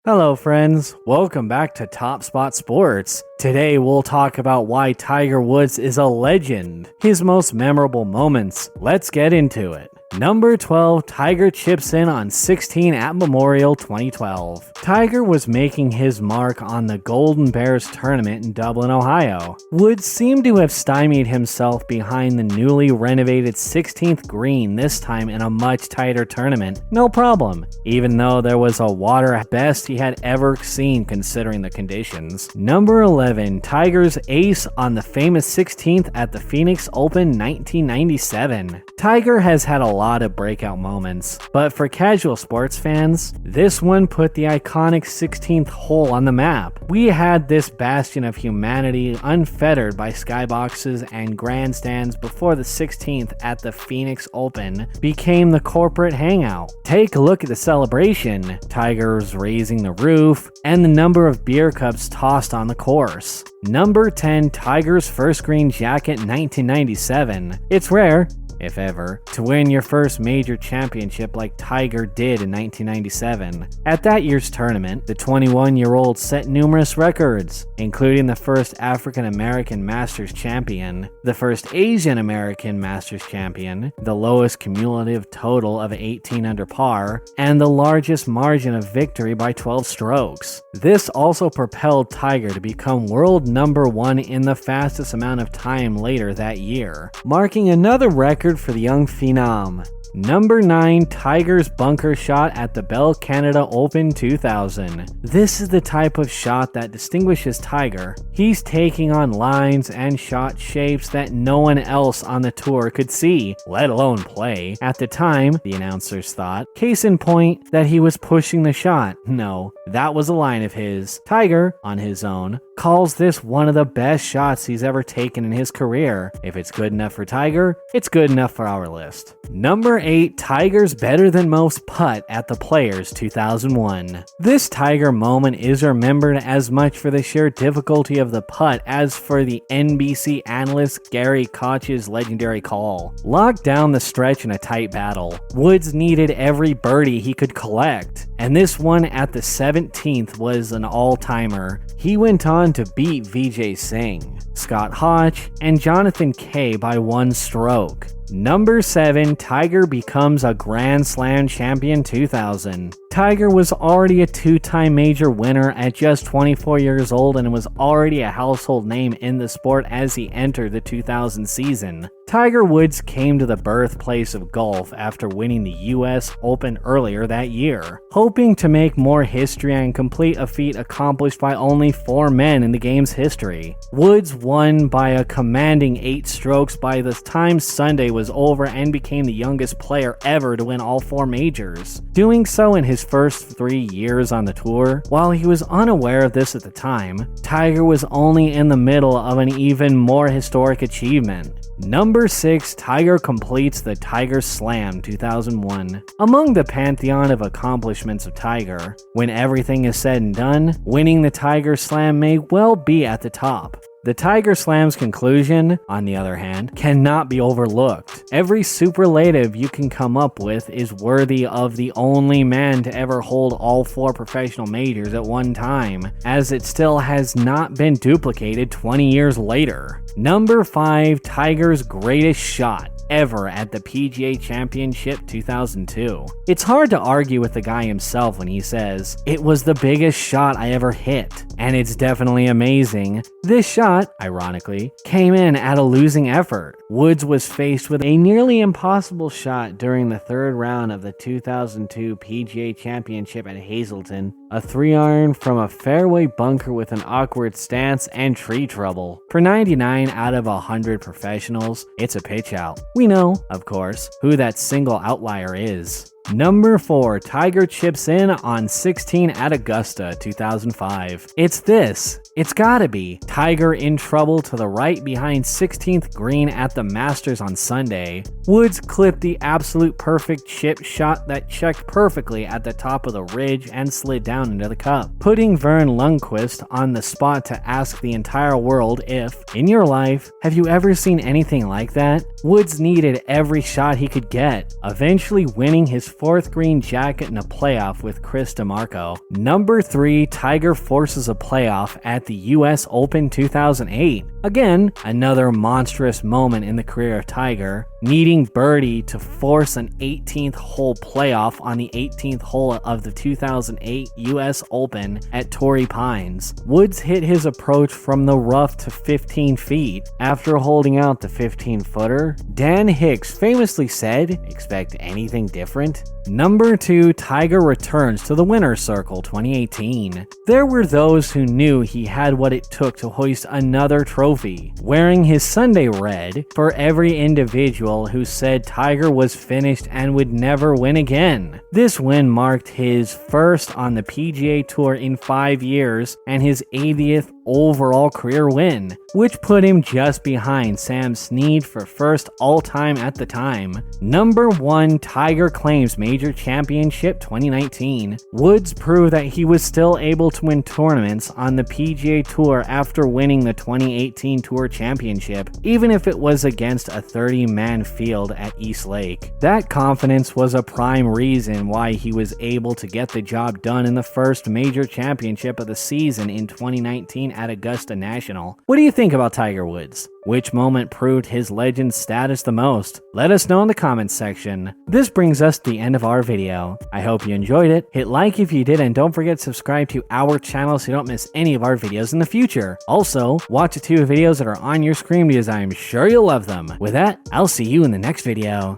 Hello friends, welcome back to Top Spot Sports. Today we'll talk about why Tiger Woods is a legend, his most memorable moments. Let's get into it. Number 12, Tiger chips in on 16 at Memorial 2012. Tiger was making his mark on the Golden Bears tournament in Dublin, Ohio. Woods seemed to have stymied himself behind the newly renovated 16th green, this time in a much tighter tournament. No problem, even though there was a water best he had ever seen considering the conditions. Number 11, Tiger's ace on the famous 16th at the Phoenix Open 1997. Tiger has had a lot of breakout moments, but for casual sports fans, this one put the iconic 16th hole on the map. We had this bastion of humanity unfettered by skyboxes and grandstands before the 16th at the Phoenix Open became the corporate hangout. Take a look at the celebration, Tiger's raising the roof, and the number of beer cups tossed on the course. Number 10, Tiger's first green jacket 1997. It's rare, if ever, to win your first major championship like Tiger did in 1997. At that year's tournament, the 21-year-old set numerous records, including the first African-American Masters champion, the first Asian-American Masters champion, the lowest cumulative total of 18 under par, and the largest margin of victory by 12 strokes. This also propelled Tiger to become world number one in the fastest amount of time later that year, marking another record for the young phenom. Number 9, Tiger's bunker shot at the Bell Canada Open 2000. This is the type of shot that distinguishes Tiger. He's taking on lines and shot shapes that no one else on the tour could see, let alone play. At the time, the announcers thought, case in point, that he was pushing the shot. No, that was a line of his. Tiger, on his own, calls this one of the best shots he's ever taken in his career. If it's good enough for Tiger, it's good enough for our list. Number 8, Tiger's better than most putt at the Players 2001. This Tiger moment is remembered as much for the sheer difficulty of the putt as for the NBC analyst Gary Koch's legendary call. Locked down the stretch in a tight battle, Woods needed every birdie he could collect, and this one at the 17th was an all-timer. He went on to beat Vijay Singh, Scott Hodge, and Jonathan Kay by one stroke. Number 7, Tiger becomes a Grand Slam champion 2000. Tiger was already a two-time major winner at just 24 years old and was already a household name in the sport as he entered the 2000 season. Tiger Woods came to the birthplace of golf after winning the US Open earlier that year, hoping to make more history and complete a feat accomplished by only 4 men in the game's history. Woods won by a commanding 8 strokes by the time Sunday was over and became the youngest player ever to win all 4 majors, doing so in his first 3 years on the tour. While he was unaware of this at the time, Tiger was only in the middle of an even more historic achievement. Number 6, Tiger completes the Tiger Slam 2001. Among the pantheon of accomplishments of Tiger, when everything is said and done, winning the Tiger Slam may well be at the top. The Tiger Slam's conclusion, on the other hand, cannot be overlooked. Every superlative you can come up with is worthy of the only man to ever hold all 4 professional majors at one time, as it still has not been duplicated 20 years later. Number 5, Tiger's greatest shot ever at the PGA Championship 2002. It's hard to argue with the guy himself when he says, "It was the biggest shot I ever hit," and it's definitely amazing. This shot, ironically, came in at a losing effort. Woods was faced with a nearly impossible shot during the 3rd round of the 2002 PGA Championship at Hazleton, a 3-iron from a fairway bunker with an awkward stance and tree trouble. For 99 out of 100 professionals, it's a pitch out. We know, of course, who that single outlier is. Number 4, Tiger chips in on 16 at Augusta 2005. It's this. It's gotta be Tiger in trouble to the right behind 16th green at the Masters on Sunday. Woods clipped the absolute perfect chip shot that checked perfectly at the top of the ridge and slid down into the cup, putting Vern Lundquist on the spot to ask the entire world if, in your life, have you ever seen anything like that? Woods needed every shot he could get, eventually winning his fourth green jacket in a playoff with Chris DeMarco. Number 3, Tiger forces a playoff at the US Open 2008. Again, another monstrous moment in the career of Tiger, needing birdie to force an 18th hole playoff on the 18th hole of the 2008 US Open at Torrey Pines. Woods hit his approach from the rough to 15 feet. After holding out the 15-footer, Dan Hicks famously said, "Expect anything different?" Number 2, Tiger returns to the winner's circle 2018. There were those who knew he had what it took to hoist another trophy, wearing his Sunday red, for every individual who said Tiger was finished and would never win again. This win marked his first on the PGA Tour in 5 years and his 80th overall career win, which put him just behind Sam Snead for first all-time at the time. Number 1, Tiger claims major championship 2019. Woods proved that he was still able to win tournaments on the PGA Tour after winning the 2018 Tour Championship, even if it was against a 30-man field at East Lake. That confidence was a prime reason why he was able to get the job done in the first major championship of the season in 2019 at Augusta National. What do you think about Tiger Woods? Which moment proved his legend status the most? Let us know in the comments section. This brings us to the end of our video. I hope you enjoyed it. Hit like if you did, and don't forget to subscribe to our channel so you don't miss any of our videos in the future. Also, watch the 2 videos that are on your screen because I am sure you'll love them. With that, I'll see you in the next video.